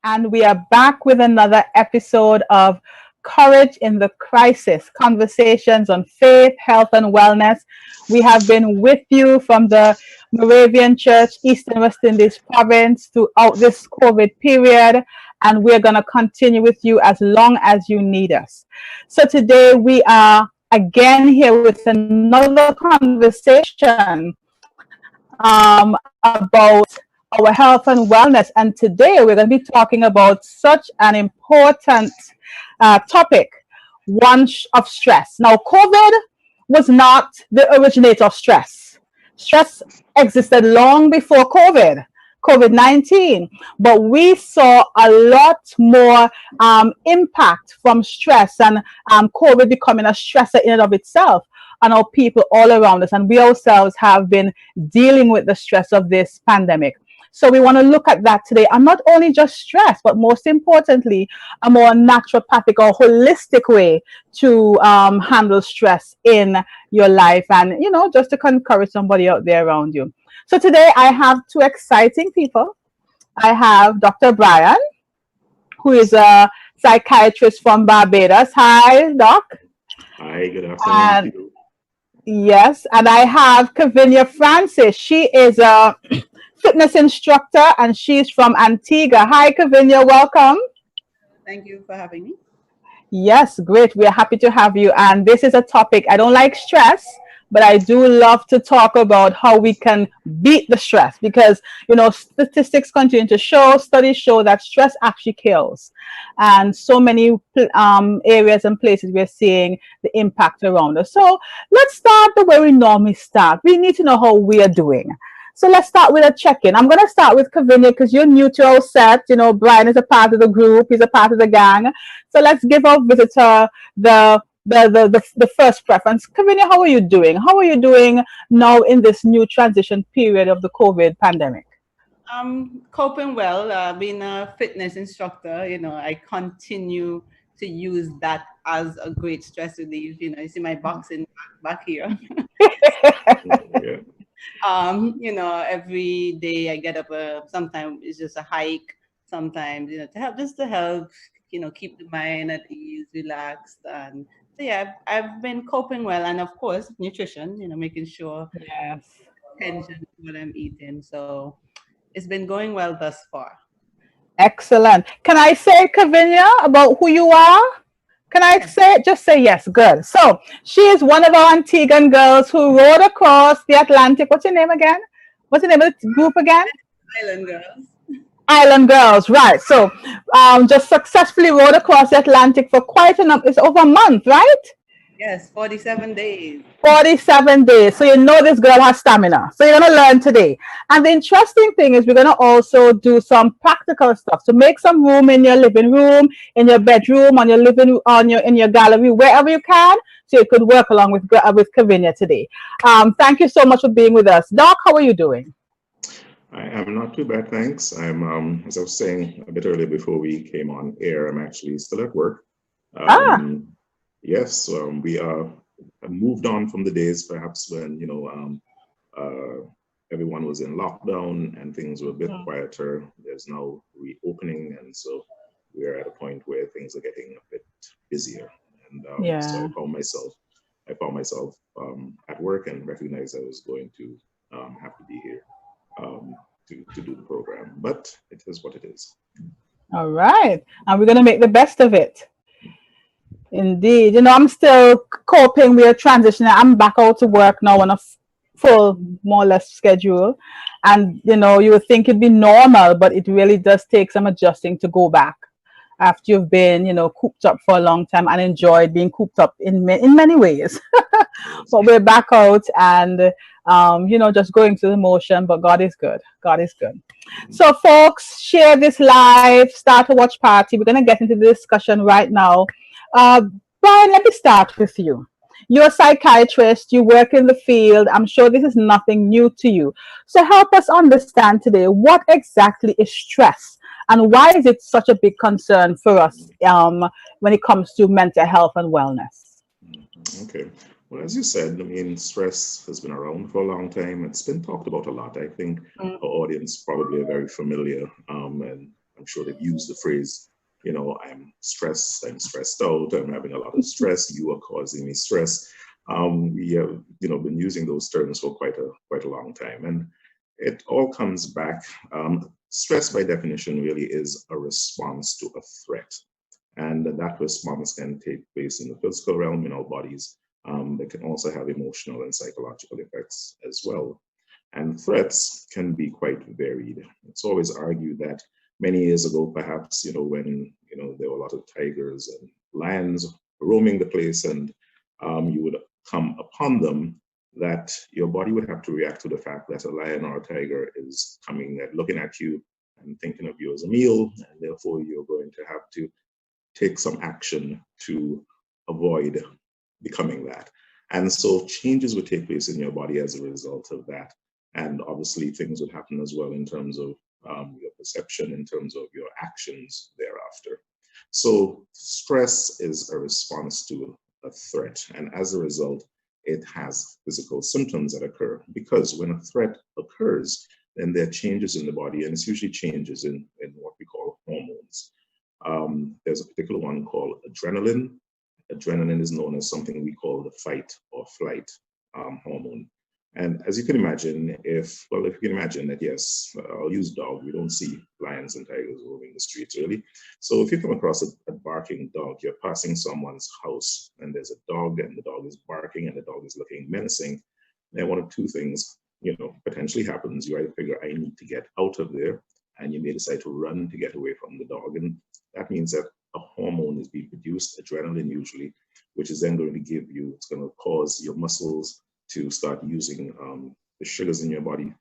and we are back with another episode of Courage in the Crisis, conversations on faith, health, and wellness. We have been with you from the Moravian Church, Eastern West Indies province throughout this COVID period, and we're going to continue with you as long as you need us. So today we are again here with another conversation about our health and wellness. And today we're going to be talking about such an important topic, of stress. Now, COVID was not the originator of stress. Stress existed long before COVID 19, but we saw a lot more impact from stress and COVID becoming a stressor in and of itself on our people all around us. And we ourselves have been dealing with the stress of this pandemic. So we want to look at that today, and not only just stress, but most importantly, a more naturopathic or holistic way to handle stress in your life, and just to encourage somebody out there around you. So today I have two exciting people. I have Dr. Brian, who is a psychiatrist from Barbados. Hi, Doc. Hi, good afternoon And to you. yes, and I have Kavinia Francis. She is a fitness instructor and she's from Antigua. Hi, Kavinia, welcome. Thank you for having me. Yes, great. We are happy to have you. And this is a topic, I don't like stress, but I do love to talk about how we can beat the stress because, statistics continue to show, studies show that stress actually kills. And so many areas and places we're seeing the impact around us. So let's start the way we normally start. We need to know how we are doing. So let's start with a check-in. I'm going to start with Kavinia because you're new to our set. Brian is a part of the group. He's a part of the gang. So let's give our visitor the first preference. Kavinia, how are you doing? How are you doing now in this new transition period of the COVID pandemic? I'm coping well. Being a fitness instructor, I continue to use that as a great stress relief. You see my boxing back here. Yeah. Every day I get up. Sometimes it's just a hike. Sometimes, to help, keep the mind at ease, relaxed, and so yeah, I've been coping well, and of course, nutrition. Making sure Yes. attention to what I'm eating. So it's been going well thus far. Excellent. Can I say, Kavinia, about who you are? Can I Yeah, say, just say yes? Good. So she is one of our Antiguan girls who rode across the Atlantic. What's your name again? What's the name of the group again? Island girls. Island Girls, right. So just successfully rode across the Atlantic for quite enough, it's over a month, right? Yes, 47 days. 47 days. So you know this girl has stamina. So you're going to learn today. And the interesting thing is we're going to also do some practical stuff. So make some room in your living room, in your bedroom, on your living on your in your gallery, wherever you can. So you could work along with Kavinia today. Thank you so much for being with us. Doc, how are you doing? I am not too bad, thanks. I'm, as I was saying a bit earlier before we came on air, I'm actually still at work. Ah, Um, yes, we moved on from the days perhaps when, everyone was in lockdown and things were a bit quieter. There's now reopening, and so we're at a point where things are getting a bit busier. And so yeah. I found myself at work and recognized I was going to have to be here um, to do the program. But it is what it is. All right. And we're going to make the best of it. Indeed. I'm still coping. We are transitioning. I'm back out to work now on a full, more or less schedule. And, you would think it'd be normal, but it really does take some adjusting to go back after you've been, cooped up for a long time and enjoyed being cooped up in many ways. Yes. But we're back out and, just going through the motion, but God is good. God is good. So, folks, share this live, start a watch party. We're going to get into the discussion right now. Uh, Brian, let me start with you. You're a psychiatrist, you work in the field. I'm sure this is nothing new to you. So, help us understand today what exactly is stress and why is it such a big concern for us when it comes to mental health and wellness? Okay. Well, as you said, I mean, stress has been around for a long time. It's been talked about a lot. I think Mm, our audience probably are very familiar and I'm sure they've used the phrase, I'm stressed, I'm stressed out, I'm having a lot of stress, you are causing me stress. We have, been using those terms for quite a long time. And it all comes back, stress by definition really is a response to a threat. And that response can take place in the physical realm in our bodies. They can also have emotional and psychological effects as well. And threats can be quite varied. It's always argued that many years ago, perhaps, when, there were a lot of tigers and lions roaming the place, and you would come upon them, that your body would have to react to the fact that a lion or a tiger is coming and looking at you and thinking of you as a meal, and therefore you're going to have to take some action to avoid becoming that. And so changes would take place in your body as a result of that. And obviously things would happen as well in terms of your perception, in terms of your actions thereafter. So stress is a response to a threat. And as a result, it has physical symptoms that occur, because when a threat occurs, then there are changes in the body, and it's usually changes in what we call hormones. There's a particular one called adrenaline. Adrenaline is known as something we call the fight or flight hormone. And as you can imagine, if you can imagine that, yes, I'll use dog. We don't see lions and tigers roaming the streets, really. So if you come across a barking dog, you're passing someone's house and there's a dog and the dog is barking and the dog is looking menacing, then one of two things, potentially happens. You either figure, I need to get out of there, and you may decide to run to get away from the dog. And that means that a hormone is being produced, adrenaline usually, which is then going to give you, it's going to cause your muscles to start using the sugars in your body,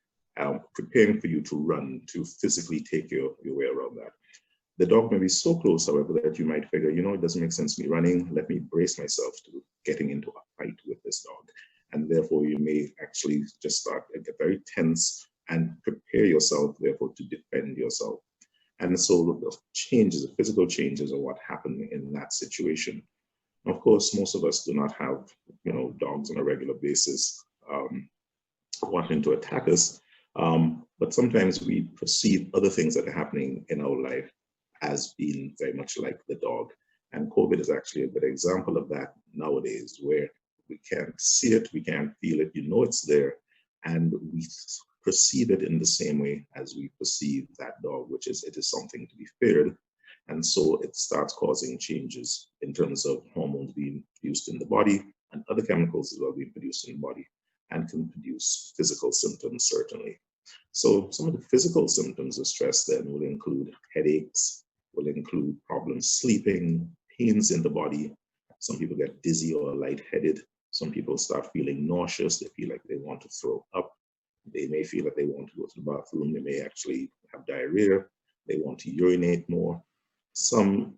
preparing for you to run, to physically take your way around that. The dog may be so close, however, that you might figure, it doesn't make sense me running. Let me brace myself to getting into a fight with this dog. And therefore, you may actually just start to get very tense and prepare yourself, therefore, to defend yourself. And so the changes, the physical changes, are what happen in that situation. Of course, most of us do not have, dogs on a regular basis wanting to attack us, but sometimes we perceive other things that are happening in our life as being very much like the dog. And COVID is actually a good example of that nowadays, where we can't see it, we can't feel it, it's there, and we perceive it in the same way as we perceive that dog, which is, it is something to be feared. And so it starts causing changes in terms of hormones being produced in the body and other chemicals as well being produced in the body, and can produce physical symptoms, certainly. So some of the physical symptoms of stress then will include headaches, will include problems sleeping, pains in the body. Some people get dizzy or lightheaded. Some people start feeling nauseous. They feel like they want to throw up. They may feel that they want to go to the bathroom. They may actually have diarrhea. They want to urinate more. Some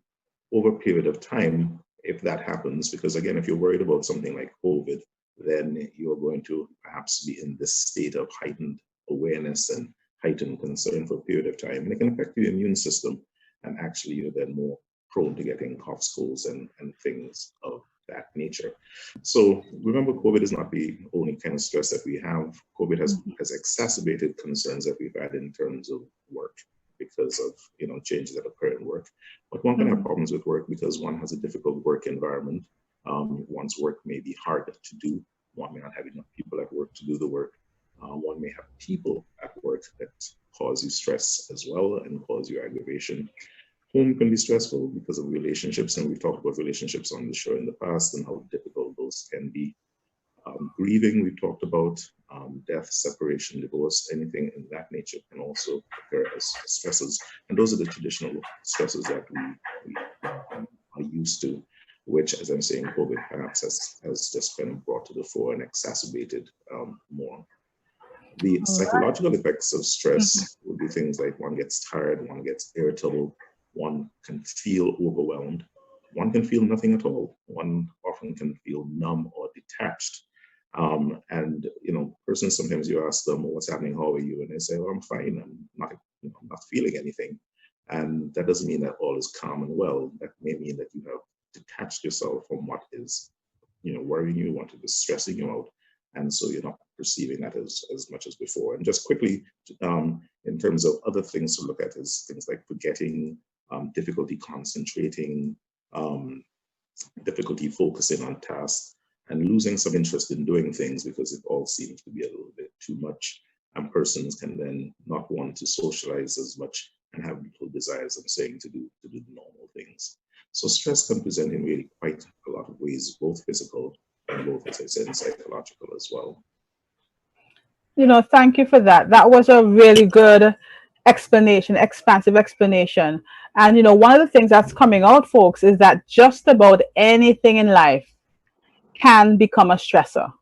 over a period of time, if that happens, because again, if you're worried about something like COVID, then you're going to perhaps be in this state of heightened awareness and heightened concern for a period of time. And it can affect your immune system. And actually, you're then more prone to getting coughs, colds, and things of that nature. So remember, COVID is not the only kind of stress that we have. COVID has exacerbated concerns that we've had in terms of work, because of changes that occur in work. But one can have problems with work because one has a difficult work environment. One's work may be hard to do. One may not have enough people at work to do the work. One may have people at work that cause you stress as well and cause you aggravation. Home can be stressful because of relationships, and we've talked about relationships on the show in the past and how difficult those can be. Grieving, we've talked about, death, separation, divorce, anything in that nature can also occur as stresses. And those are the traditional stresses that we are used to, which, as I'm saying, COVID perhaps has just kind of brought to the fore and exacerbated more. The psychological effects of stress would be things like one gets tired, one gets irritable, one can feel overwhelmed, one can feel nothing at all. One often can feel numb or detached. And persons, sometimes you ask them, what's happening, how are you? And they say, well, I'm fine, I'm not feeling anything. And that doesn't mean that all is calm and well. That may mean that you have detached yourself from what is worrying you, what is stressing you out. And so you're not perceiving that as much as before. And just quickly, in terms of other things to look at is things like forgetting, difficulty concentrating, difficulty focusing on tasks, and losing some interest in doing things because it all seems to be a little bit too much. And persons can then not want to socialize as much and have little desires, I'm saying, to do the normal things. So stress can present in really quite a lot of ways, both physical and both, as I said, psychological as well. Thank you for that. That was a really good explanation, expansive explanation. And, one of the things that's coming out, folks, is that just about anything in life can become a stressor.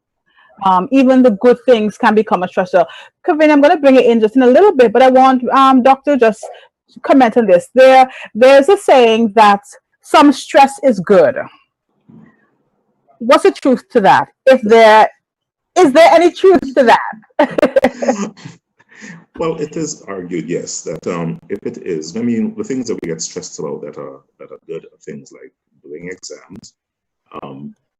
Even the good things can become a stressor. Kevin, I'm going to bring it in just in a little bit, but I want Doctor just to comment on this. There's a saying that some stress is good. What's the truth to that? Is there any truth to that? Well, it is argued, yes, that if it is, I mean, the things that we get stressed about that are good are things like doing exams,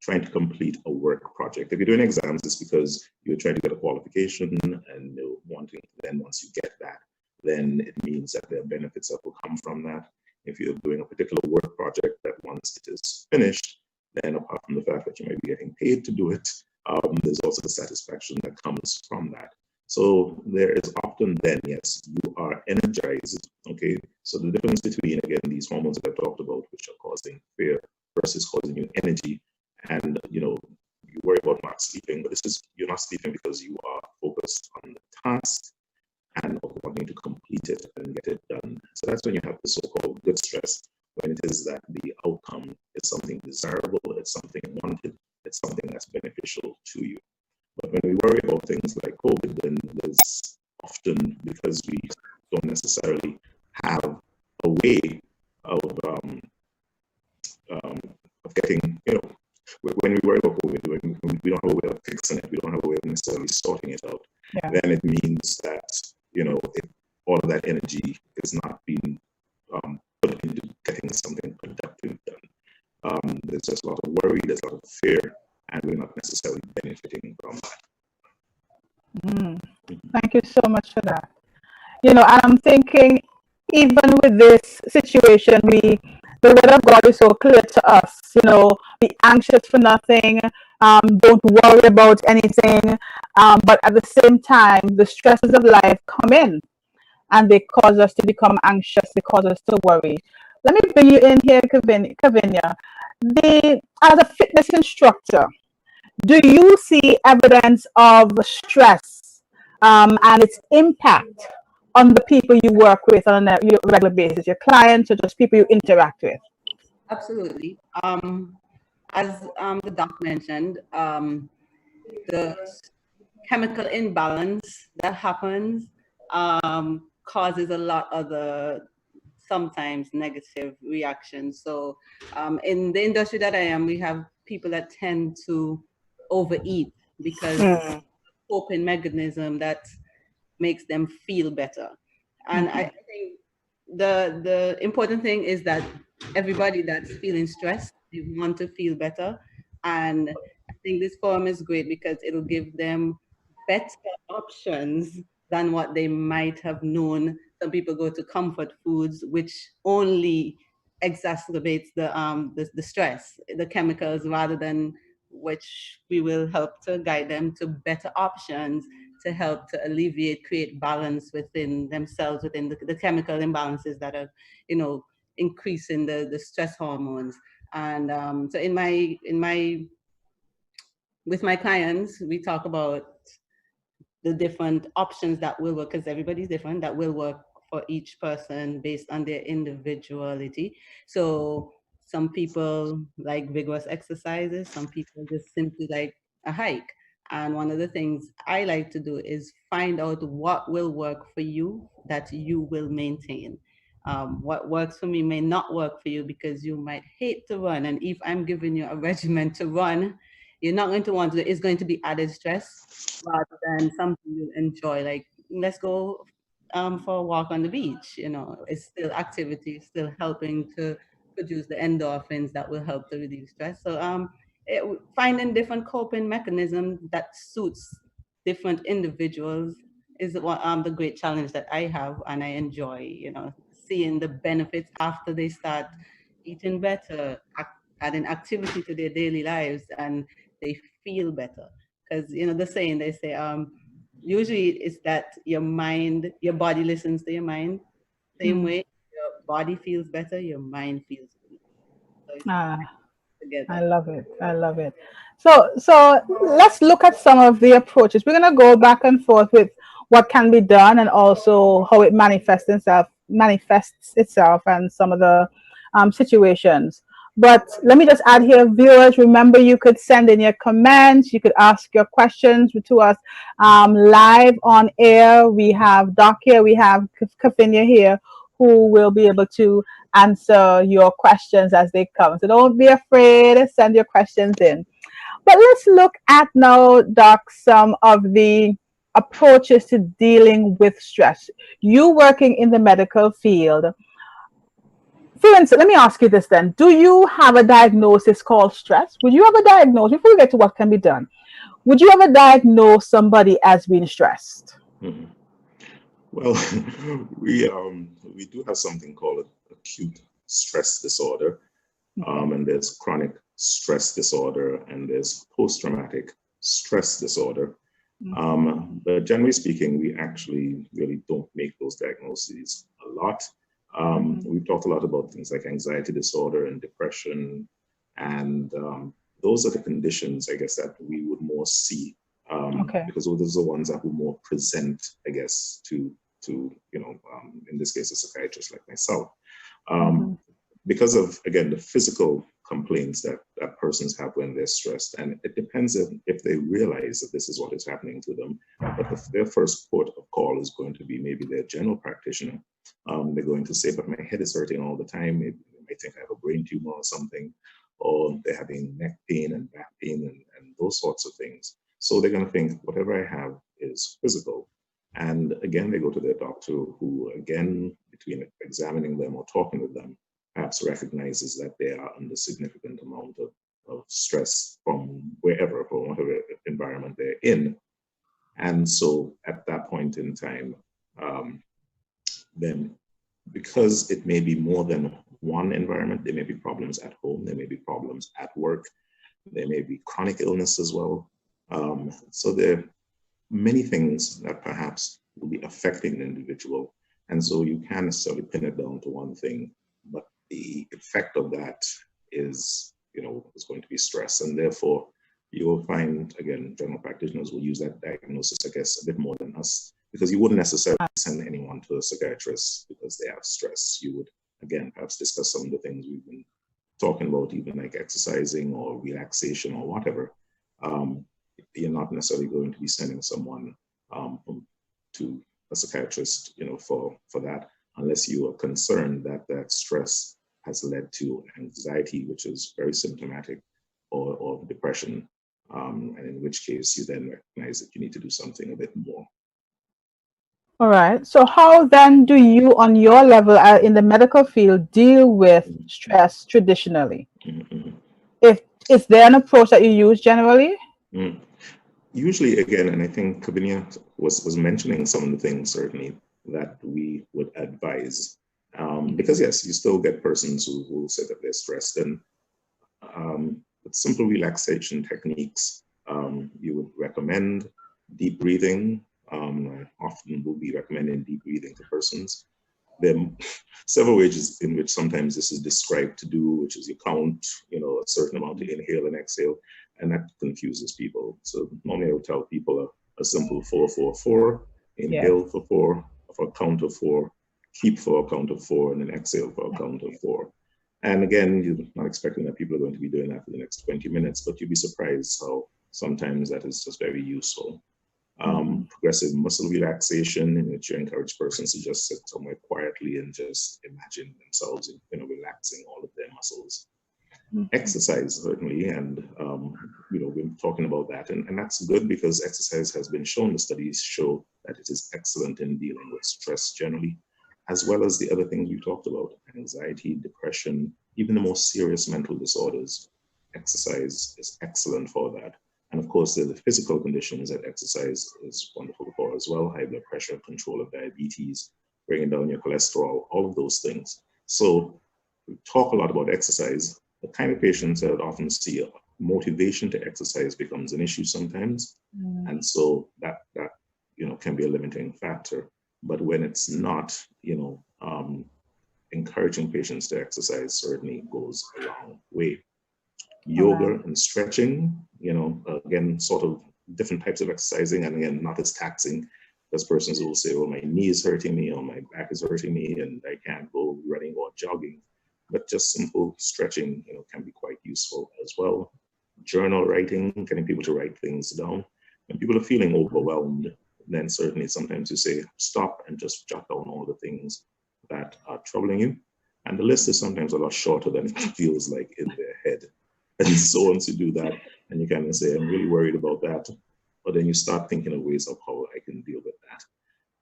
trying to complete a work project. If you're doing exams, it's because you're trying to get a qualification and wanting, then once you get that, then it means that there are benefits that will come from that. If you're doing a particular work project that once it is finished, then apart from the fact that you might be getting paid to do it, there's also the satisfaction that comes from that. So there is often then, yes, you are energized, okay? So the difference between, again, these hormones that I talked about, which are causing fear versus causing you energy, and, you worry about not sleeping, but this is, you're not sleeping because you are focused on the task and wanting to complete it and get it done. So that's when you have the so-called good stress, when it is that the outcome is something desirable, it's something wanted, it's something that's beneficial to you. But when we worry about things like COVID, then there's often, because we don't necessarily have a way of getting, when we worry about COVID, we don't have a way of fixing it, we don't have a way of necessarily sorting it out, then it means that, if all of that energy is not being put into getting something productive done. There's just a lot of worry, there's a lot of fear, and we're not necessarily benefiting from that. Thank you so much for that. And I'm thinking, even with this situation, the word of God is so clear to us. Be anxious for nothing. Don't worry about anything. But at the same time, the stresses of life come in, and they cause us to become anxious. They cause us to worry. Let me bring you in here, Kavinya. As a fitness instructor, do you see evidence of stress and its impact on the people you work with on a regular basis, your clients or just people you interact with? Absolutely. As the doc mentioned, the chemical imbalance that happens causes a lot of the sometimes negative reactions. So in the industry that I am, we have people that tend to overeat because coping mechanism that makes them feel better. And I think the important thing is that everybody that's feeling stressed, they want to feel better. And I think this forum is great because it'll give them better options than what they might have known. Some people go to comfort foods, which only exacerbates the stress, the chemicals, rather than which we will help to guide them to better options to help to alleviate, create balance within themselves, within the chemical imbalances that are, increasing the stress hormones. And so with my clients, we talk about the different options that will work, because everybody's different, that will work for each person based on their individuality. So some people like vigorous exercises, some people just simply like a hike. And one of the things I like to do is find out what will work for you that you will maintain. What works for me may not work for you because you might hate to run. And if I'm giving you a regimen to run, you're not going to want to, it's going to be added stress rather than something you enjoy. Like, let's go for a walk on the beach. It's still activity, still helping to produce the endorphins that will help to reduce stress. So finding different coping mechanisms that suits different individuals is the great challenge that I have, and I enjoy, seeing the benefits after they start eating better, adding activity to their daily lives, and they feel better. Because the saying they say, usually it's that your body listens to your mind. Same way, your body feels better, your mind feels good. So it's Ah, I together. love it. I love it. So let's look at some of the approaches. We're gonna go back and forth with what can be done and also how it manifests itself and some of the situations. But let me just add here, viewers, remember you could send in your comments, you could ask your questions to us live on air. We have Doc here, we have Kafinia here, who will be able to answer your questions as they come. So don't be afraid to send your questions in. But let's look at now, Doc, some of the approaches to dealing with stress. You working in the medical field. For instance, let me ask you this then. Do you have a diagnosis called stress? Would you ever diagnose, before we get to what can be done, would you ever diagnose somebody as being stressed? Mhm. Well, we do have something called acute stress disorder, Okay. and there's chronic stress disorder, and there's post-traumatic stress disorder. Okay. But generally speaking, we actually really don't make those diagnoses a lot. Mhm. We've talked a lot about things like anxiety disorder and depression, and those are the conditions, I guess, that we would more see, Okay. because those are the ones that would more present, I guess, to in this case, a psychiatrist like myself. Um, Mhm. because of, again, the physical complaints that persons have when they're stressed, and it depends if they realize that this is what is happening to them. But their first port of call is going to be maybe their general practitioner. They're going to say, but my head is hurting all the time. Maybe they may think I have a brain tumor or something, or they're having neck pain and back pain and those sorts of things. So they're going to think whatever I have is physical. And again, they go to their doctor, who, again, between examining them or talking with them, perhaps recognizes that they are under significant amount of stress from wherever, from whatever environment they're in. And so at that point in time, um, then because it may be more than one environment, there may be problems at home, there may be problems at work, there may be chronic illness as well. So there are many things that perhaps will be affecting the individual. And so you can't necessarily pin it down to one thing, but the effect of that is going to be stress. And therefore, you will find, again, general practitioners will use that diagnosis, I guess, a bit more than us, because you wouldn't necessarily send anyone to a psychiatrist because they have stress. You would, again, perhaps discuss some of the things we've been talking about, even like exercising or relaxation or whatever. Um, you're not necessarily going to be sending someone to a psychiatrist, for that, unless you are concerned that that stress has led to anxiety, which is very symptomatic, or depression, and in which case you then recognize that you need to do something a bit more. All right. So how then do you, on your level in the medical field, deal with Mhm, stress traditionally? mhm, mhm, If is there an approach that you use generally? mhm. Usually, again, and I think Kabinia was mentioning some of the things certainly that we would advise, because yes, you still get persons who say that they're stressed, and with simple relaxation techniques, you would recommend deep breathing. I often will be recommending deep breathing to persons. There are several ways in which sometimes this is described to do, which is you count, a certain amount to inhale and exhale, and that confuses people. So normally I would tell people a simple 4-4-4, Yes. inhale for a count of 4, keep for a count of 4, and then exhale for a count of 4. And again, you're not expecting that people are going to be doing that for the next 20 minutes, but you'd be surprised how sometimes that is just very useful. Mhm. Progressive muscle relaxation, in which you encourage persons to just sit somewhere quietly and just imagine themselves, relaxing all of their muscles. Okay. Exercise, certainly, and we've been talking about that, and that's good because exercise has been shown. The studies show that it is excellent in dealing with stress generally, as well as the other things we talked about: anxiety, depression, even the most serious mental disorders. exercise is excellent for that. And of course, there are the physical conditions that exercise is wonderful for as well: high blood pressure, control of diabetes, bringing down your cholesterol, all of those things. So we talk a lot about exercise. The kind of patients that often see motivation to exercise becomes an issue sometimes. And so that can be a limiting factor. But when it's not, encouraging patients to exercise certainly goes a long way. Yoga and stretching, again, sort of different types of exercising, and again, not as taxing. There's persons who will say, well, my knee is hurting me or my back is hurting me and I can't go running or jogging. But just simple stretching, can be quite useful as well. Journal writing, getting people to write things down. When people are feeling overwhelmed, then certainly sometimes you say, stop and just jot down all the things that are troubling you. And the list is sometimes a lot shorter than it feels like in their head. And so once you do that, and you kind of say, I'm really worried about that, but then you start thinking of ways of how I can deal with that.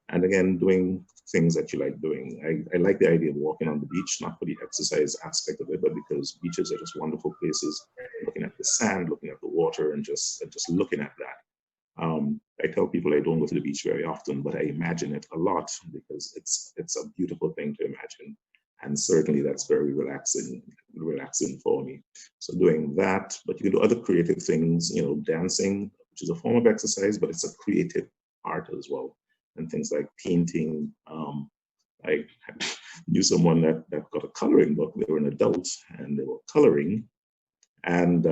And again, doing things that you like doing. I like the idea of walking on the beach, not for the exercise aspect of it, but because beaches are just wonderful places, looking at the sand, looking at the water, and just looking at that. I tell people I don't go to the beach very often, but I imagine it a lot because it's a beautiful thing to imagine. And certainly that's very relaxing for me. So doing that, but you can do other creative things, dancing, which is a form of exercise, but it's a creative art as well. And things like painting. I knew someone that got a coloring book. They were an adult and they were coloring. And,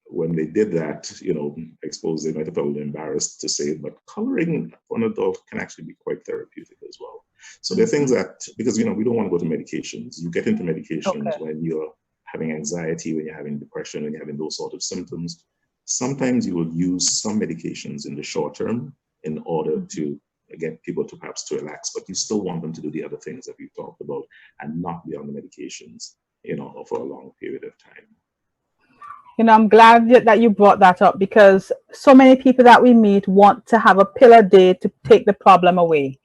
when they did that, I suppose they might have felt embarrassed to say, but coloring for an adult can actually be quite therapeutic as well. So there are things that, because, we don't want to go to medications. You get into medications when you're having anxiety, when you're having depression, when you're having those sort of symptoms. Sometimes you will use some medications in the short term in order to get people to perhaps to relax, but you still want them to do the other things that we've talked about and not be on the medications, for a long period of time. I'm glad that you brought that up, because so many people that we meet want to have a pill a day to take the problem away.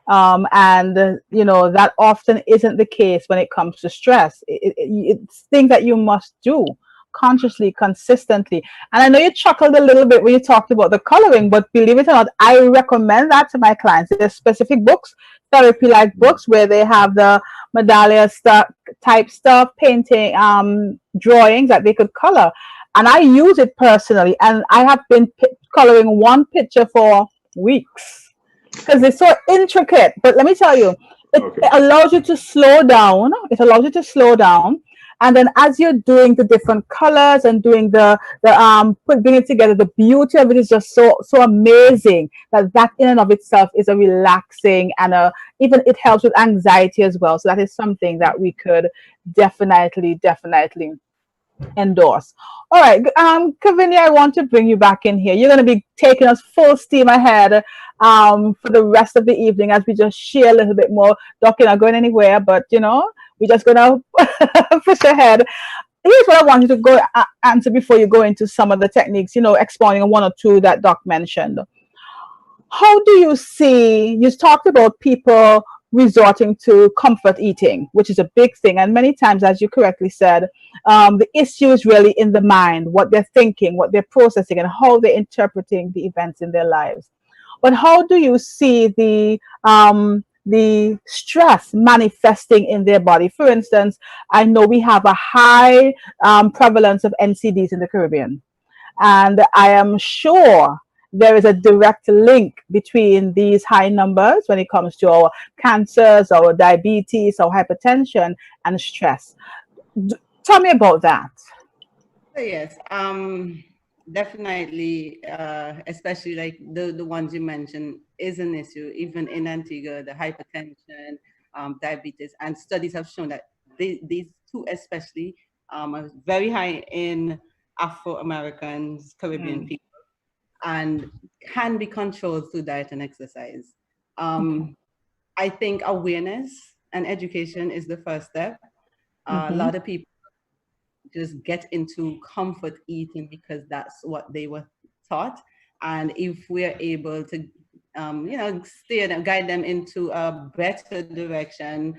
And that often isn't the case when it comes to stress. It's things that you must do consciously, consistently. And I know you chuckled a little bit when you talked about the coloring, but believe it or not, I recommend that to my clients. There's specific books, therapy like books, where they have the medallion stuff type stuff, painting, drawings that they could color. And I use it personally, and I have been coloring one picture for weeks because it's so intricate. But let me tell you, it allows you to slow down. It allows you to slow down. And then as you're doing the different colors and doing putting it together, the beauty of it is just so amazing that in and of itself is a relaxing, and even it helps with anxiety as well. So that is something that we could definitely endorse. All right, Kavinia, I want to bring you back in here. You're going to be taking us full steam ahead for the rest of the evening as we just share a little bit more. Doc, you're not going anywhere, but we're just going to push ahead. Here's what I want you to go answer before you go into some of the techniques, expounding on one or two that Doc mentioned. How do you see, you talked about people resorting to comfort eating, which is a big thing. And many times, as you correctly said, the issue is really in the mind, what they're thinking, what they're processing, and how they're interpreting the events in their lives. But how do you see the stress manifesting in their body? For instance, I know we have a high prevalence of NCDs in the Caribbean. And I am sure there is a direct link between these high numbers when it comes to our cancers, our diabetes, our hypertension, and stress. Tell me about that. Yes, definitely, especially like the ones you mentioned is an issue. Even in Antigua, the hypertension, diabetes, and studies have shown that these two especially are very high in Afro-Americans, Caribbean people, and can be controlled through diet and exercise. I think awareness and education is the first step. A lot of people just get into comfort eating because that's what they were taught. And if we're able to, steer them, guide them into a better direction,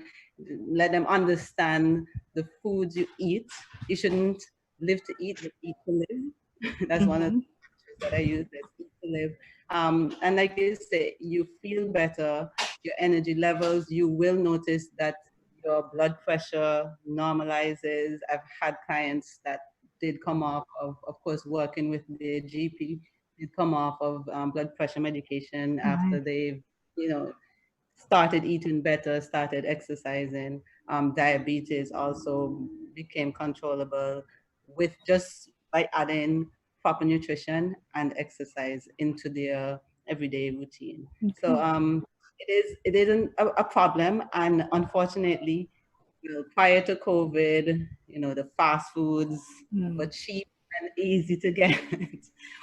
let them understand the foods you eat. You shouldn't live to eat, but eat to live. That's one of Mm-hmm. the that I use. That's eat to live. And like you say, you feel better, your energy levels. You will notice that your blood pressure normalizes. I've had clients that did come off of course, working with their GP, did come off of blood pressure medication after Nice. they've, you know, started eating better, started exercising. Diabetes also became controllable with just by adding proper nutrition and exercise into their everyday routine. So Okay. it isn't a problem, and unfortunately, prior to COVID, the fast foods were Mm. cheap and easy to get.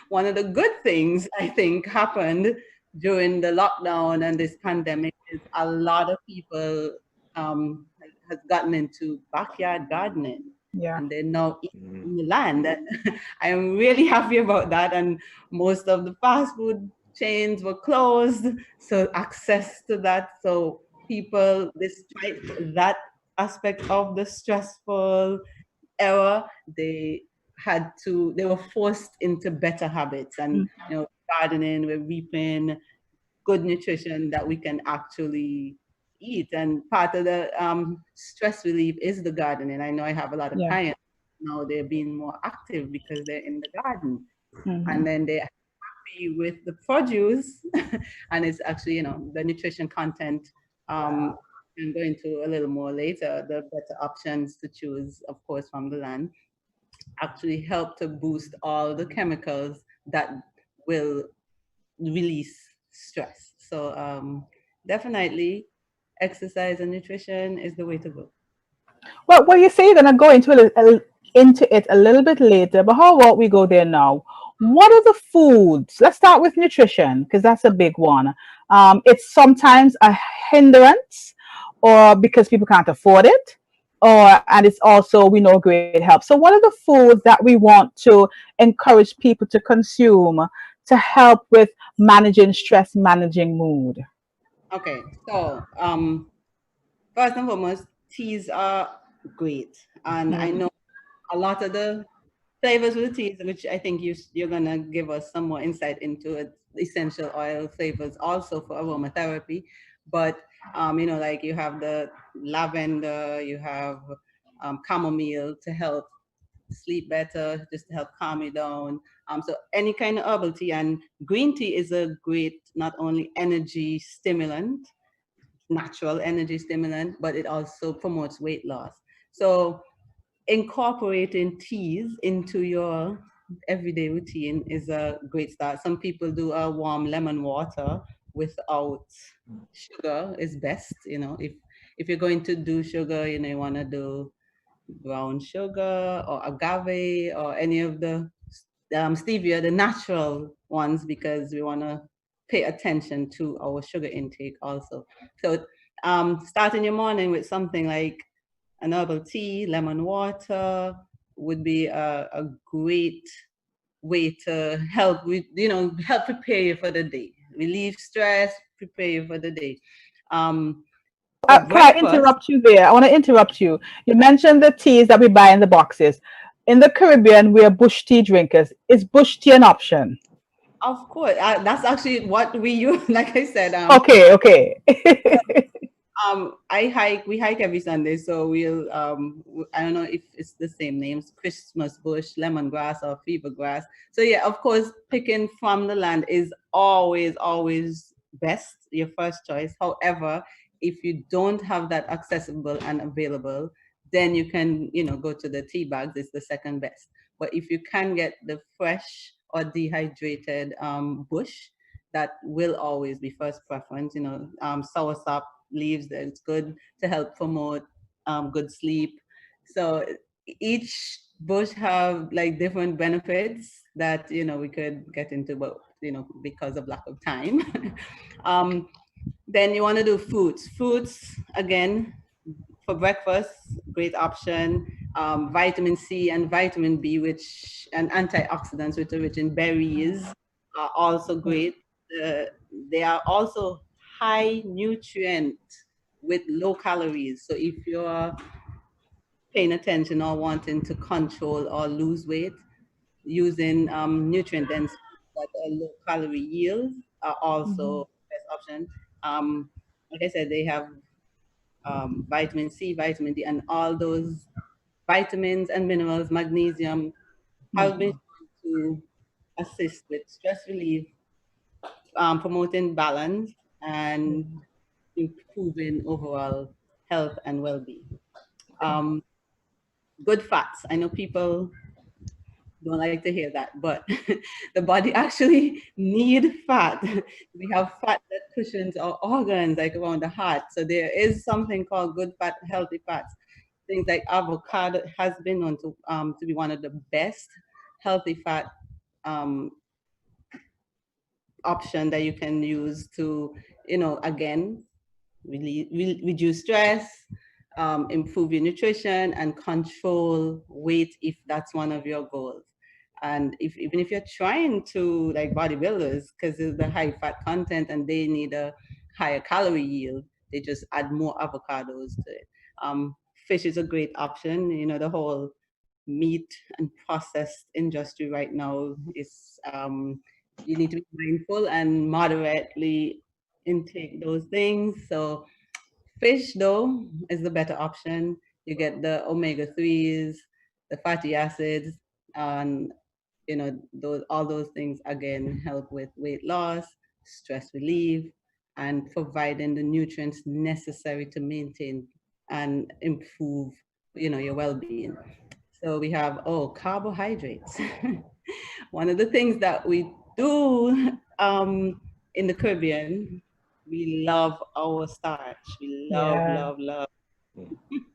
One of the good things I think happened during the lockdown and this pandemic is a lot of people has gotten into backyard gardening, Yeah. and they're now eating Mm. from the land. And I am really happy about that. And most of the fast food chains were closed, so access to that. So people, despite that aspect of the stressful era, they were forced into better habits, and Mm. gardening, we're reaping good nutrition that we can actually eat. And part of the stress relief is the gardening. I know I have a lot of Yeah. clients now, they're being more active because they're in the garden, Mm-hmm. and then they're happy with the produce. And it's actually, the nutrition content. I'm going to a little more later, the better options to choose, of course, from the land actually help to boost all the chemicals that will release stress. So definitely exercise and nutrition is the way to go. Well, you say you're gonna go into it a little bit later, but how about we go there now? What are the foods? Let's start with nutrition because that's a big one. It's sometimes a hindrance, or because people can't afford it, or and it's also we know great help. So, what are the foods that we want to encourage people to consume to help with managing stress, managing mood? Okay, so first and foremost, teas are great, and I Mm. know a lot of the flavors with the teas, which I think you're gonna give us some more insight into it. Essential oil flavors also for aromatherapy, but like you have the lavender, you have chamomile to help sleep better, just to help calm you down. So any kind of herbal tea, and green tea is a great not only energy stimulant, natural energy stimulant, but it also promotes weight loss. So incorporating teas into your everyday routine is a great start. Some people do a warm lemon water without sugar is best. If you're going to do sugar, you want to do brown sugar or agave or any of the stevia, the natural ones, because we want to pay attention to our sugar intake also. So starting your morning with something like an herbal tea, lemon water would be a great way to help with, help prepare you for the day, relieve stress, prepare you for the day. For Can I breakfast, interrupt you there? I want to interrupt you. You mentioned the teas that we buy in the boxes. In the Caribbean, we are bush tea drinkers. Is bush tea an option? of course, that's actually what we use. Like I said, Okay, okay. we hike every Sunday, so we'll I don't know if it's the same names, Christmas bush, lemongrass, or fever grass. So yeah, of course, picking from the land is always best, your first choice. However, if you don't have that accessible and available, then you can, go to the tea bags. It's the second best. But if you can get the fresh or dehydrated bush, that will always be first preference. Soursop leaves, that it's good to help promote good sleep. So each bush have like different benefits that we could get into, but because of lack of time. um, then you want to do fruits. Fruits again for breakfast, great option. Vitamin C and vitamin B, which and antioxidants, which are rich in berries, are also great. Uh, they are also high nutrient. with low calories. So if you're paying attention or wanting to control or lose weight, using nutrient dense foods that are low calorie yields are Mhm. also the best option. Like I said, they have vitamin C, vitamin D, and all those vitamins and minerals, magnesium, have been Mhm. shown to assist with stress relief, promoting balance, and Mhm. improving overall health and well-being. Okay. Um, Good fats. I know people don't like to hear that, but the body actually need fat. We have fat that cushions our organs, like around the heart. So there is something called good fat, healthy fats. Things like avocado has been known to be one of the best healthy fat um, option that you can use to, again, reduce stress, improve your nutrition, and control weight if that's one of your goals. And even if you're trying to, like bodybuilders, because it's the high fat content and they need a higher calorie yield, they just add more avocados to it. Fish is a great option. The whole meat and processed industry right now is, you need to be mindful and moderately intake those things. So fish though is the better option. You get the omega 3s, the fatty acids, and those all those things again help with weight loss, stress relief, and providing the nutrients necessary to maintain and improve your well-being. So we have carbohydrates. One of the things that we do in the Caribbean, we love our starch. We love, Yeah. love, love.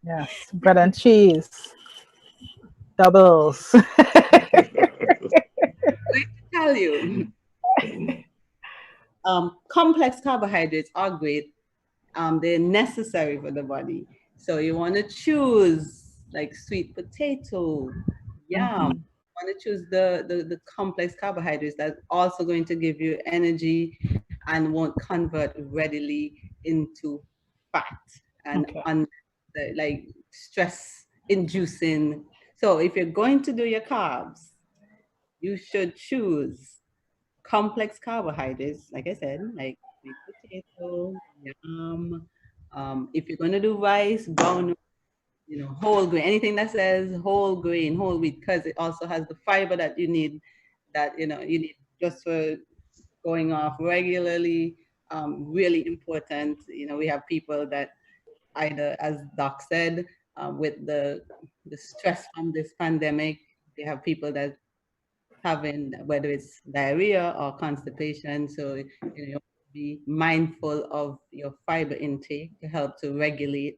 Yes. Bread and cheese. Doubles. Going to tell you, complex carbohydrates are great. They're necessary for the body. So you want to choose like sweet potato, yam. Mhm. Want to choose the complex carbohydrates that's also going to give you energy and won't convert readily into fat and Okay. like stress inducing. So if you're going to do your carbs, you should choose complex carbohydrates, like I said, like sweet potato, yam. If you're gonna do rice, brown, whole grain, anything that says whole grain, whole wheat, because it also has the fiber that you need, that you need just for going off regularly. Really important. We have people that either, as Doc said, with the stress from this pandemic, they have people that having, whether it's diarrhea or constipation. So you have to be mindful of your fiber intake to help to regulate.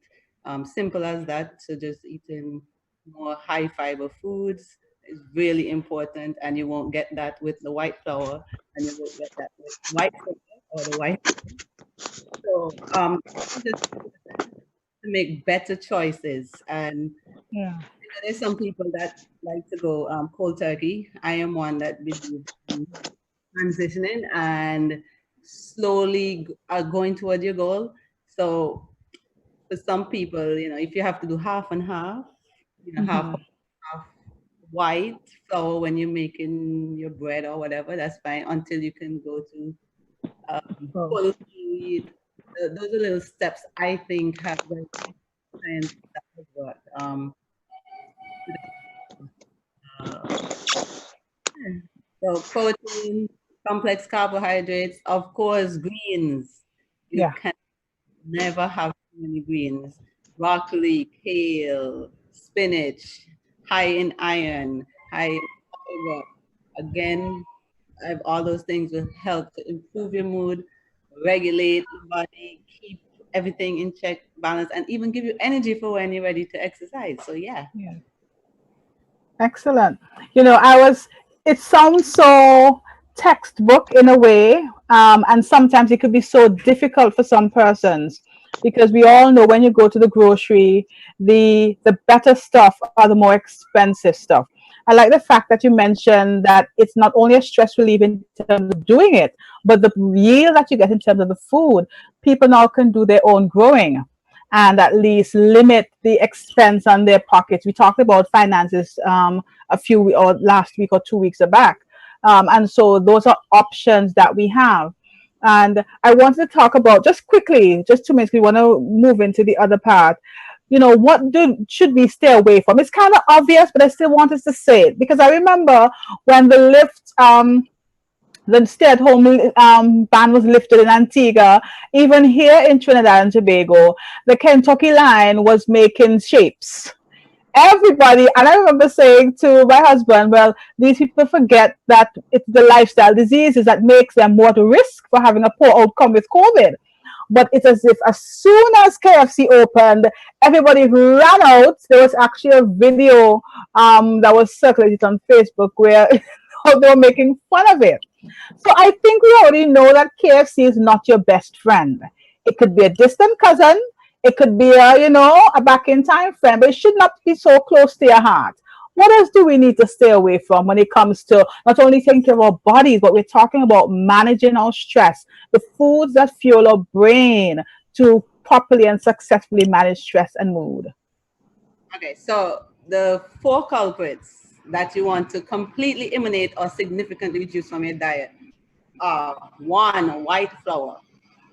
Simple as that. So just eating more high fiber foods is really important, and you won't get that with the white flour, and you won't get that with white sugar or the white. So just to make better choices. And Yeah. there's some people that like to go cold turkey. I am one that believes in transitioning and slowly going toward your goal. So for some people, if you have to do half and half, half Mhm. half white flour when you're making your bread or whatever, that's fine until you can go to Oh. whole wheat. Those are little steps I think have the science that has worked. Uh, so protein, complex carbohydrates, of course, greens. You Yeah. can never have too many greens. Broccoli, kale, spinach, high in iron, high in fiber. Again, all those things will help to improve your mood, regulate your body, keep everything in check, balance, and even give you energy for when you're ready to exercise. So yeah. Yeah. Excellent. It sounds so textbook in a way, and sometimes it could be so difficult for some persons because we all know when you go to the grocery, the better stuff are the more expensive stuff. I like the fact that you mentioned that it's not only a stress relief in terms of doing it, but the yield that you get in terms of the food. People now can do their own growing. and at least limit the expense on their pockets. We talked about finances or last week or 2 weeks back. And so those are options that we have. And I wanted to talk about just quickly, just 2 minutes, we want to move into the other part. Should we stay away from? It's kind of obvious, but I still want us to say it because I remember when the stay-at-home ban was lifted in Antigua. Even here in Trinidad and Tobago, the Kentucky line was making shapes. Everybody, and I remember saying to my husband, well, these people forget that it's the lifestyle diseases that makes them more at risk for having a poor outcome with COVID. But it's as if as soon as KFC opened, everybody ran out. There was actually a video that was circulated on Facebook where they were making fun of it. So I think we already know that KFC is not your best friend. It could be a distant cousin. It could be a back in time friend, but it should not be so close to your heart. What else do we need to stay away from when it comes to not only taking care of our bodies, but we're talking about managing our stress, the foods that fuel our brain to properly and successfully manage stress and mood? Okay, so the 4 culprits that you want to completely eliminate or significantly reduce from your diet are: 1, white flour.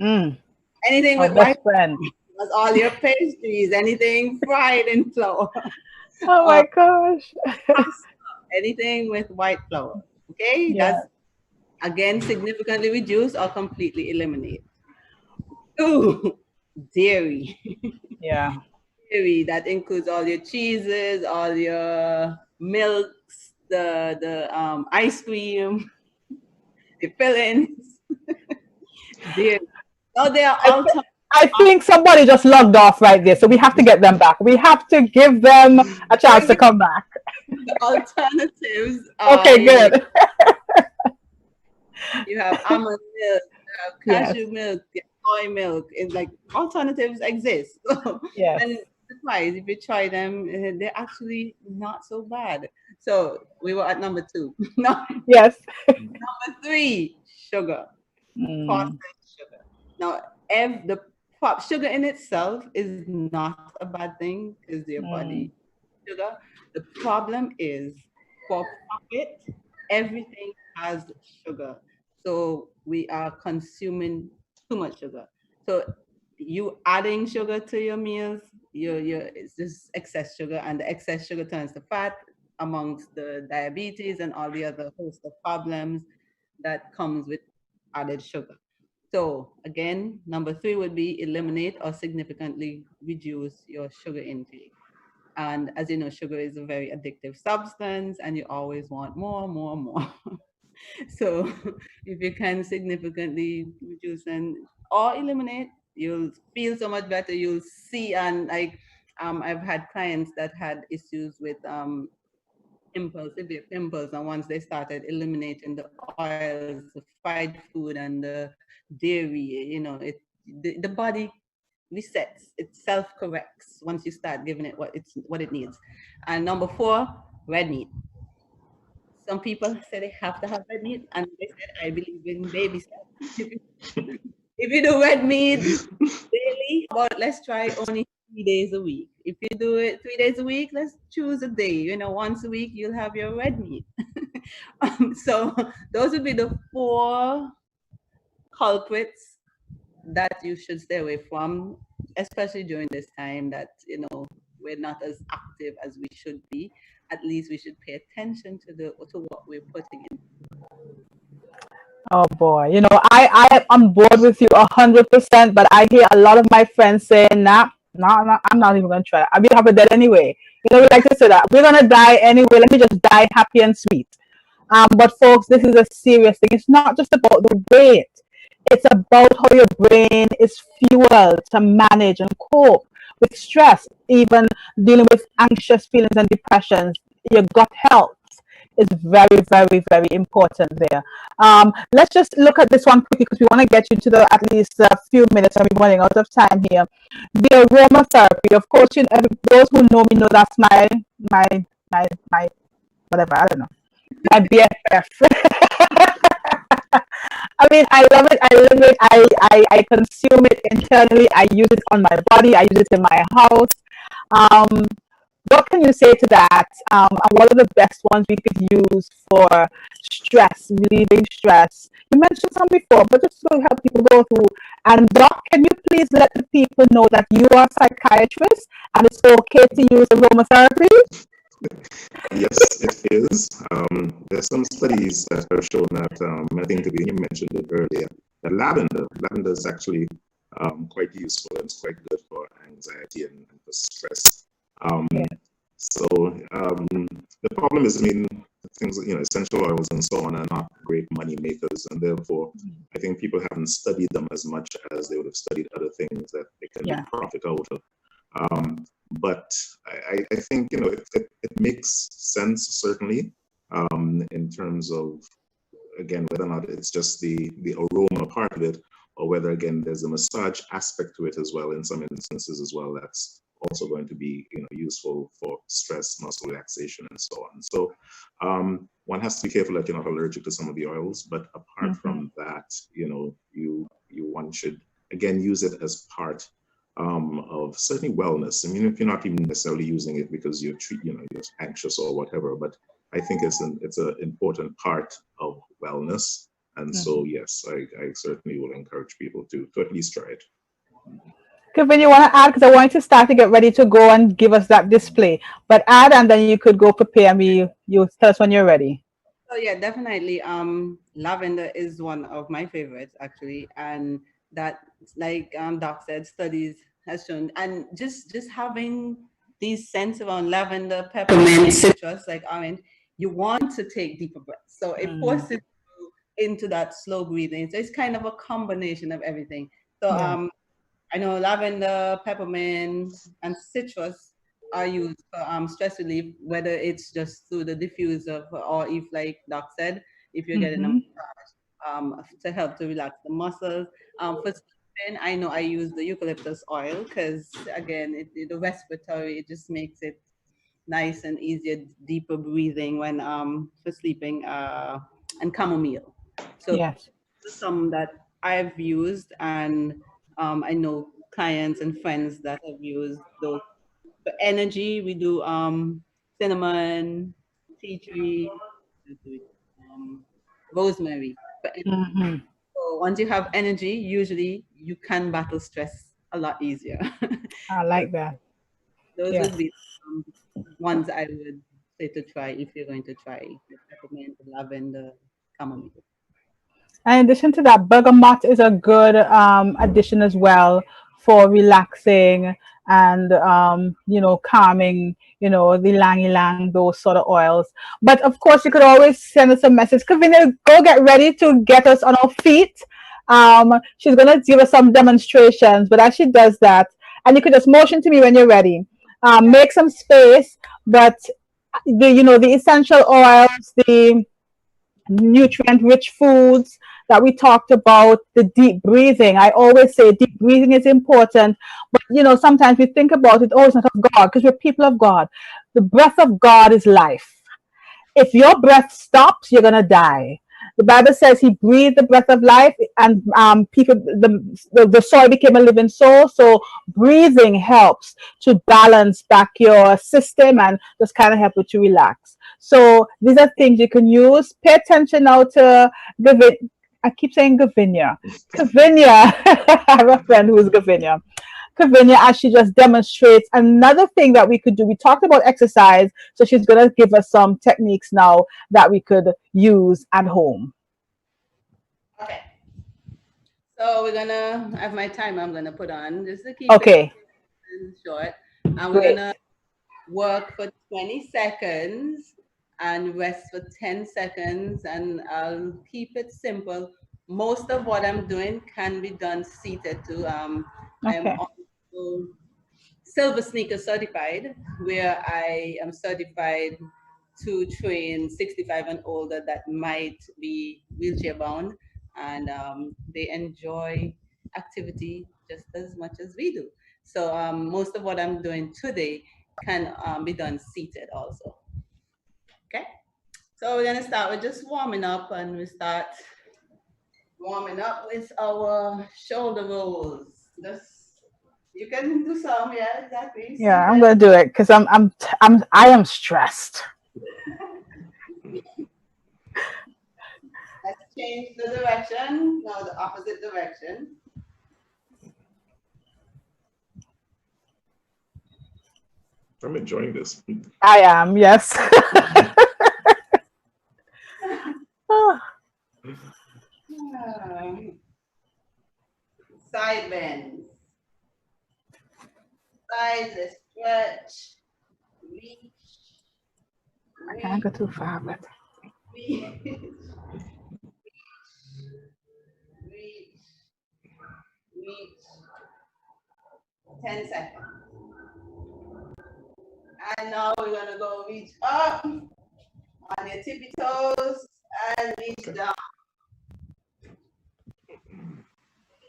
Anything with white flour. That's all your pastries, anything fried in flour. Oh my gosh. Anything with white flour. Okay? Yeah. That's, again, significantly reduce or completely eliminate. 2, dairy. Yeah. Dairy, that includes all your cheeses, all your milks, the ice cream, the fillings. Dairy. No, they are all. I think somebody just logged off right there, so we have to get them back. We have to give them a chance to come back. The alternatives are, okay, good. You have almond milk, you have cashew milk, you have soy milk. It's like alternatives exist. Yes. And surprise, if you try them, they're actually not so bad. So we were at number 2. Yes. Number 3, sugar. Processed sugar. Now, the sugar in itself is not a bad thing because your body sugar. The problem is for profit, everything has sugar. So we are consuming too much sugar. So you adding sugar to your meals, it's just excess sugar, and the excess sugar turns to fat amongst the diabetes and all the other host of problems that comes with added sugar. So again, number 3 would be eliminate or significantly reduce your sugar intake. And as you know, sugar is a very addictive substance and you always want more, more, more. So if you can significantly reduce or eliminate, you'll feel so much better. You'll see, and I've had clients that had issues with severe pimples, and once they started eliminating the oils, the fried food, and the dairy, the body resets, it self-corrects once you start giving it what it needs. And number 4, red meat. Some people say they have to have red meat, and they said, I believe in baby steps. If you do red meat daily, let's try only 3 days a week. If you do it 3 days a week, let's choose a day. Once a week you'll have your red meat. So those would be the 4 culprits that you should stay away from, especially during this time that we're not as active as we should be. At least we should pay attention to what we're putting in. Oh boy, I am on board with you 100%, but I hear a lot of my friends saying, nah, I'm not even gonna try. I'll be half dead anyway. We like to say that we're gonna die anyway. Let me just die happy and sweet. But folks, this is a serious thing. It's not just about the weight. It's about how your brain is fueled to manage and cope with stress, even dealing with anxious feelings and depressions. Your gut health is very, very, very important there. Let's just look at this one quickly because we want to get you to the at least a few minutes and we're running out of time here. The aromatherapy, of course, those who know me know that's my whatever, I don't know, my BFF. I mean, I love it. I live it. I consume it internally. I use it on my body. I use it in my house. Um, what can you say to that? And what are the best ones we could use for stress, relieving stress? You mentioned some before, but just to help people go through. And Doc, can you please let the people know that you are a psychiatrist and it's okay to use aromatherapy? Yes, it is. There's some studies that have shown that, I think you mentioned it earlier, that lavender is actually quite useful and it's quite good for anxiety and for stress. Um, Yeah. so the problem is, I mean, things, essential oils and so on are not great money makers, and therefore I think people haven't studied them as much as they would have studied other things that they can Yeah. profit out of. But I think, it makes sense, certainly, in terms of, again, whether or not it's just the aroma part of it, or whether, again, there's a massage aspect to it as well, in some instances as well, that's also going to be, useful for stress, muscle relaxation, and so on. So one has to be careful that you're not allergic to some of the oils, but apart from that, one should, again, use it as part of certainly wellness. I mean, if you're not even necessarily using it because you're anxious or whatever, but I think it's an important part of wellness. And so, yes, I certainly will encourage people to at least try it. Kevin, you want to add? Because I want you to start to get ready to go and give us that display. But add, and then you could go prepare and you tell us when you're ready. So yeah, definitely. Lavender is one of my favorites actually, and that, like Doc said, studies has shown, and just having these scents around lavender, peppermint, citrus, like orange, you want to take deeper breaths. So it forces you into that slow breathing. So it's kind of a combination of everything. So Yeah. I know lavender, peppermint, and citrus are used for stress relief, whether it's just through the diffuser or if, like Doc said, if you're getting a massage to help to relax the muscles. For sleeping, I know I use the eucalyptus oil because, again, the respiratory, it just makes it nice and easier, deeper breathing when for sleeping, and chamomile. So Yes. some that I've used, and I know clients and friends that have used those. For energy, we do cinnamon, tea tree, um, rosemary. So once you have energy, usually you can battle stress a lot easier. I So like that. those Yes. would be um, ones I would say to try if you're going to try the peppermint, the lavender, chamomile. And in addition to that, bergamot is a good addition as well for relaxing and calming, the lang ylang, those sort of oils. But of course, you could always send us a message. Kavina, go get ready to get us on our feet. She's gonna give us some demonstrations, but as she does that, and you could just motion to me when you're ready. Make some space, but the essential oils, the nutrient rich foods that we talked about, the deep breathing. I always say deep breathing is important, but sometimes we think about it, oh, it's not of God, because we're people of God. The breath of God is life. If your breath stops, you're gonna die. The Bible says He breathed the breath of life, and people, the soil became a living soul. So breathing helps to balance back your system and just kind of help you to relax. So these are things you can use. Pay attention now to I keep saying Gavinia. Gavinia. I have a friend who is Gavinia. Kavinia, as she just demonstrates another thing that we could do. We talked about exercise, so she's going to give us some techniques now that we could use at home. Okay. So we're gonna I have my timer I'm gonna put on just to keep it Okay, short. And we're great. gonna work for 20 seconds and rest for 10 seconds, and I'll keep it simple. Most of what I'm doing can be done seated too. I am Okay. also Silver Sneaker certified, where I am certified to train 65 and older that might be wheelchair bound, and they enjoy activity just as much as we do. So most of what I'm doing today can be done seated also. Okay, so we're gonna start with just warming up, and we start warming up with our shoulder rolls. Just you can do some, yeah, exactly. Yeah, See I'm that. gonna do it because I am stressed. Let's change the direction. Now the opposite direction. I'm enjoying this. I am, yes. Oh, Um, Side bends. Side, let's stretch. Reach, I can't reach, go too far, but reach, reach, reach. 10 seconds. And now we're gonna go reach up on your tippy toes and reach down.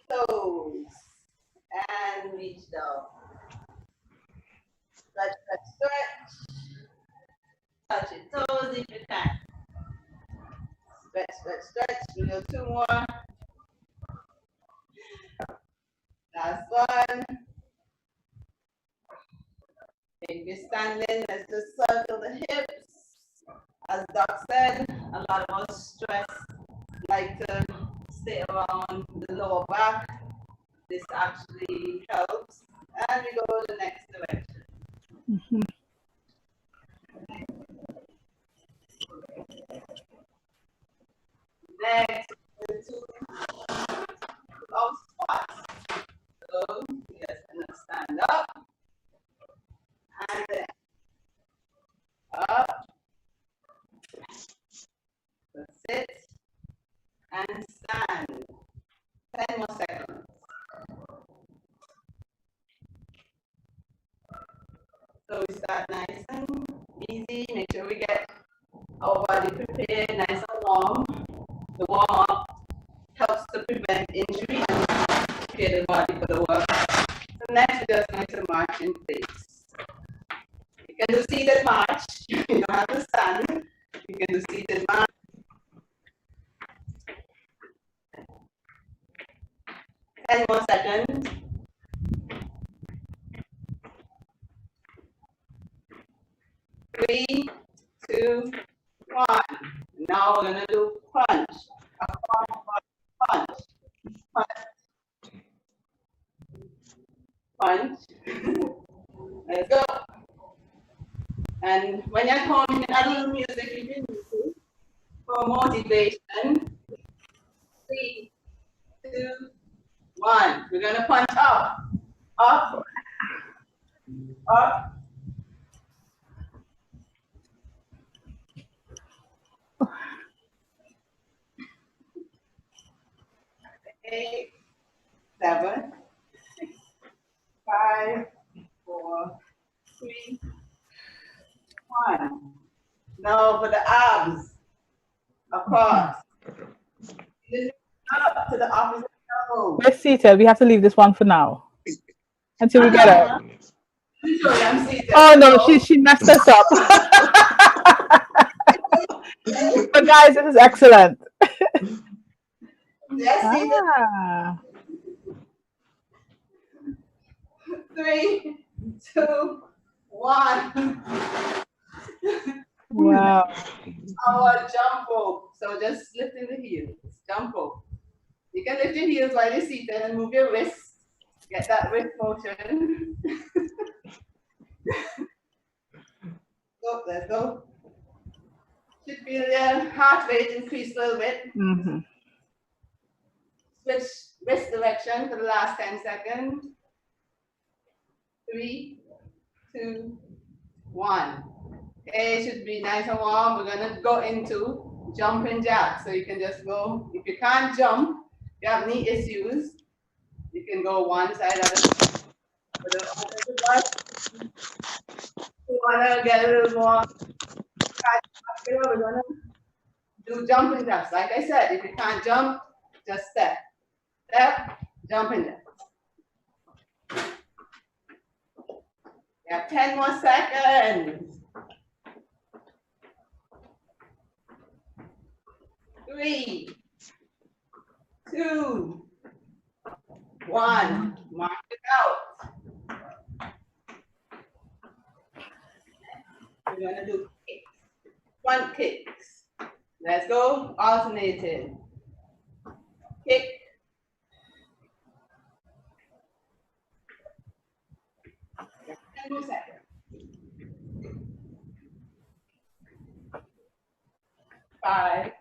Toes and reach down. Stretch, stretch, stretch. Touch your toes if you can. Stretch, stretch, stretch. We do 2 more. Last one. If you're standing, let's just circle the hips. As Doc said, a lot of us stress like to stay around the lower back. This actually helps. And we go the next direction. mhm. Next, to our squats. So, yes, and then stand up. And then up. So sit and stand. 10 more seconds. So we start nice and easy. Make sure we get our body prepared, nice and warm. The warm up helps to prevent injury and prepare the body for the work. So next, we just going to march in place. You can do seated march. You don't have to stand. You can do seated march. 10 more seconds. 3, 2, 1. Now we're gonna do punch. A punch. Punch. Punch. Let's go. And when you're home, you can add a little music if you need to for motivation. 3, 2, 1. We're gonna punch up, up, up. 8, 7, 6, 5, 4, 3, 1. Now for the abs, across. Up to the opposite elbow. We're seated. We have to leave this one for now until we get up. Usually I'm seated. Oh no, she messed us up. But guys, this is excellent. Yes, seated. Ah, 3, 2, 1. wow. Our jump rope. So just lifting the heels. Jump rope. You can lift your heels while you're seated and move your wrists. Get that wrist motion. Go, let's go. Should feel your heart rate increase a little bit. Mm-hmm. Switch wrist direction for the last 10 seconds. 3, 2, 1. Okay, it should be nice and warm. We're gonna go into jumping jacks. So you can just go, if you can't jump, you have knee issues, you can go one side of the other. You wanna get a little more, we're gonna do jumping jacks. Like I said, if you can't jump, just step. Step, jumping jacks. You have 10 more seconds. 3, 2, 1. Mark it out. We're going to do kicks. Front kicks. Let's go. Alternated. Kick. Just 10 more seconds. 5,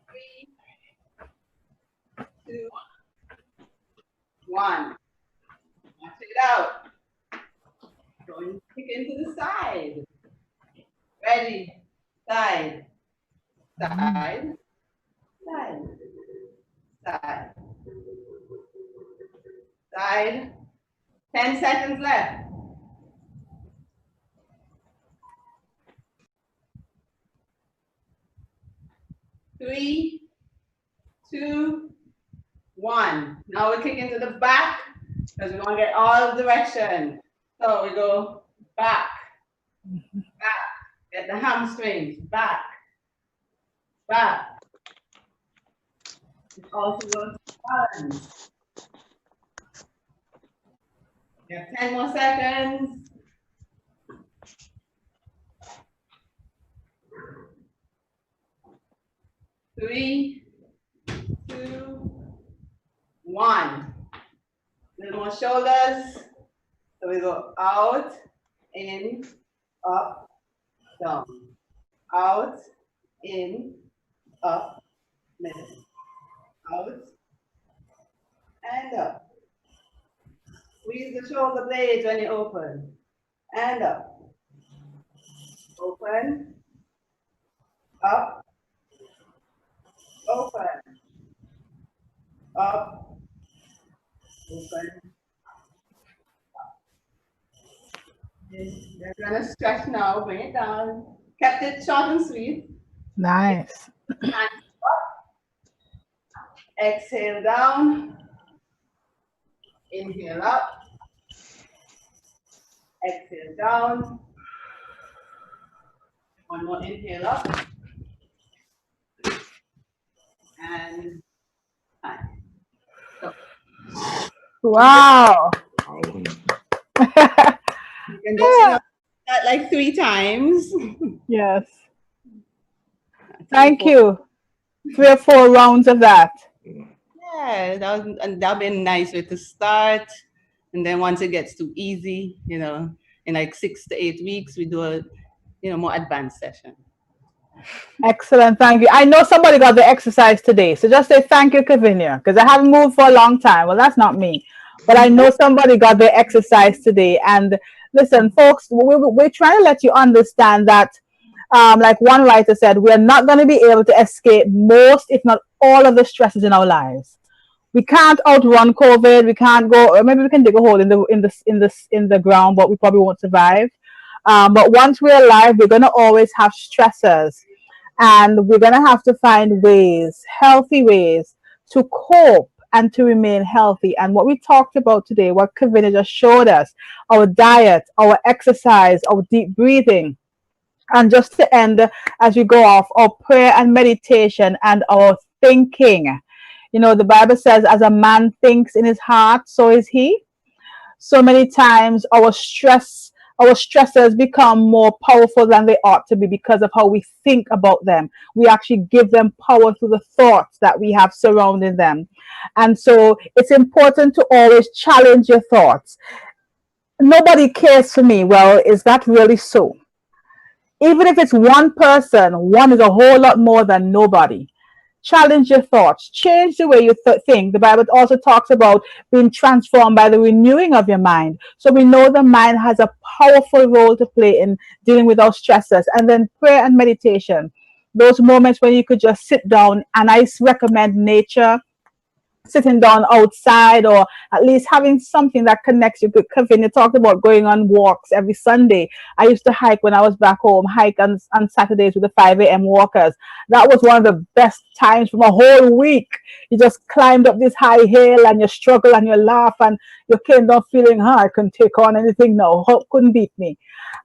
3, 2, 1. Now check it out. Going kick into the side. Ready. Side. Side. Side. Side. Side. 10 seconds left. 3, 2, 1. Now we kick into the back because we want to get all direction. So we go back, back. Get the hamstrings back, back. It also goes to balance. You have 10 more seconds. 3, 2, 1. Little more shoulders. So we go out, in, up, down. Out, in, up, middle. Out, and up. Squeeze the shoulder blades when you open. And up. Open. Up. Open. Up. Open. You're gonna stretch now, bring it down. Kept it short and sweet. Nice. Hands up. Exhale down. Inhale up. Exhale down. One more inhale up. And time. So, Wow. Um, you can just that like 3 times. Yes. Thank you. 3 or 4 rounds of that. Yeah, that'll be a nice way to start. And then once it gets too easy, in like 6 to 8 weeks, we do a more advanced session. Excellent. Thank you. I know somebody got the exercise today. So just say thank you, Kavinia, because I haven't moved for a long time. Well, that's not me. But I know somebody got the exercise today. And listen, folks, we're trying to let you understand that, like one writer said, we're not going to be able to escape most, if not all, of the stresses in our lives. We can't outrun COVID. We can't go. Or maybe we can dig a hole in the ground, but we probably won't survive. But once we're alive, we're going to always have stressors, and we're going to have to find ways, healthy ways, to cope and to remain healthy. And what we talked about today, what Kavina just showed us, our diet, our exercise, our deep breathing, and just to end, as we go off, our prayer and meditation and our thinking. The Bible says, as a man thinks in his heart, so is he. So many times our stressors become more powerful than they ought to be because of how we think about them. We actually give them power through the thoughts that we have surrounding them. And so it's important to always challenge your thoughts. Nobody cares for me. Well, is that really so? Even if it's one person, one is a whole lot more than nobody. Challenge your thoughts. Change the way you think. The Bible also talks about being transformed by the renewing of your mind. So we know the mind has a powerful role to play in dealing with our stressors. And then prayer and meditation. Those moments when you could just sit down, and I recommend nature, sitting down outside, or at least having something that connects you. Kevin, you talked about going on walks every Sunday. I used to hike when I was back home, hike on Saturdays with the 5 a.m. walkers. That was one of the best times from a whole week. You just climbed up this high hill and you struggle and you laugh and you came down feeling, I couldn't take on anything now. Hope couldn't beat me.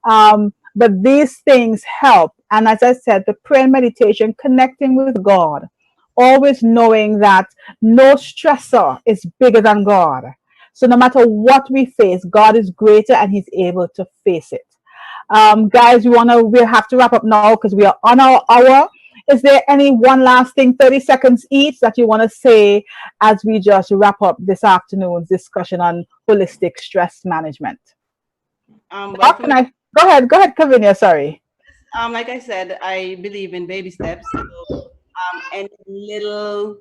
But these things help. And as I said, the prayer and meditation, connecting with God, always knowing that no stressor is bigger than God. So no matter what we face, God is greater and He's able to face it. Guys, we have to wrap up now because we are on our hour. Is there any one last thing, 30 seconds each, that you want to say as we just wrap up this afternoon's discussion on holistic stress management? Well, for me, Go ahead, Kavinia, sorry. like I said, I believe in baby steps. So, any little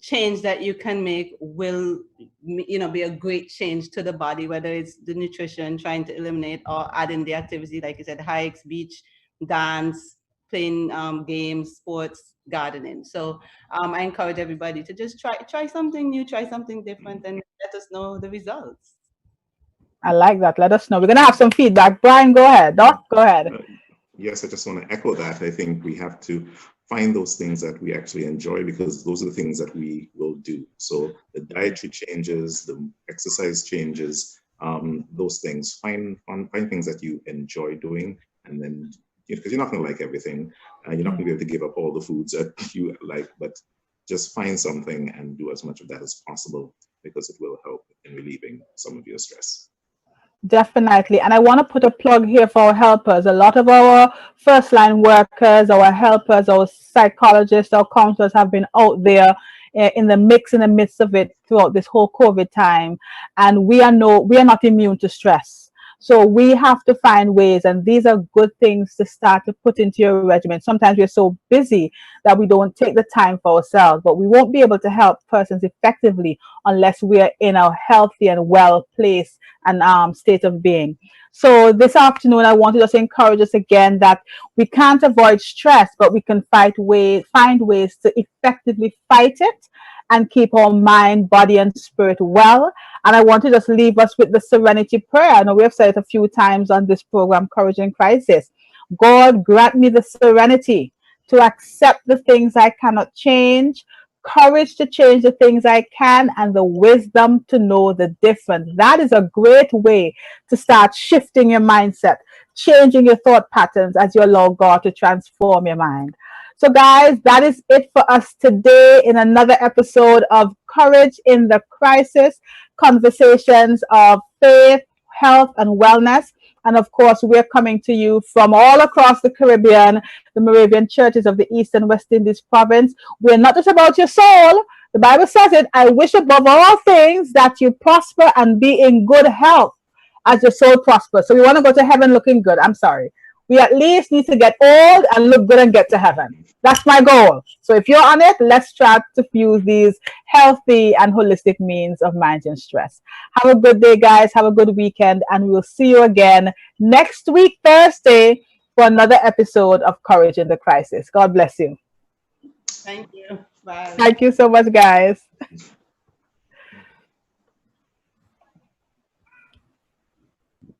change that you can make will, be a great change to the body, whether it's the nutrition, trying to eliminate or adding the activity, like you said, hikes, beach, dance, playing games, sports, gardening. So I encourage everybody to just try something new, try something different, and let us know the results. I like that. Let us know. We're going to have some feedback. Brian, go ahead. Doc, go ahead. Yes, I just want to echo that. I think we have to find those things that we actually enjoy, because those are the things that we will do. So the dietary changes, the exercise changes, those things, find things that you enjoy doing, and then, because you're not going to like everything, you're not going to be able to give up all the foods that you like, but just find something and do as much of that as possible, because it will help in relieving some of your stress. Definitely. And I want to put a plug here for our helpers. A lot of our first line workers, our helpers, our psychologists, our counselors have been out there in the midst of it throughout this whole COVID time. And we are not immune to stress. So we have to find ways, and these are good things to start to put into your regimen. Sometimes we're so busy that we don't take the time for ourselves, but we won't be able to help persons effectively unless we are in a healthy and well place and state of being. So this afternoon, I want to just encourage us again that we can't avoid stress, but we can find ways to effectively fight it and keep our mind, body, and spirit well. And I want to just leave us with the serenity prayer. I know we have said it a few times on this program, Courage in Crisis. God, grant me the serenity to accept the things I cannot change, courage to change the things I can, and the wisdom to know the difference. That is a great way to start shifting your mindset, changing your thought patterns as you allow God to transform your mind. So, guys, that is it for us today in another episode of Courage in the Crisis, conversations of faith, health, and wellness. And of course, we're coming to you from all across the Caribbean, the Moravian churches of the East and West Indies province. We're not just about your soul. The Bible says it, I wish above all things that you prosper and be in good health as your soul prospers. So we want to go to heaven looking good. I'm sorry. We at least need to get old and look good and get to heaven. That's my goal. So if you're on it, let's try to fuse these healthy and holistic means of managing stress. Have a good day, guys. Have a good weekend. And we'll see you again next week, Thursday, for another episode of Courage in the Crisis. God bless you. Thank you. Bye. Thank you so much, guys.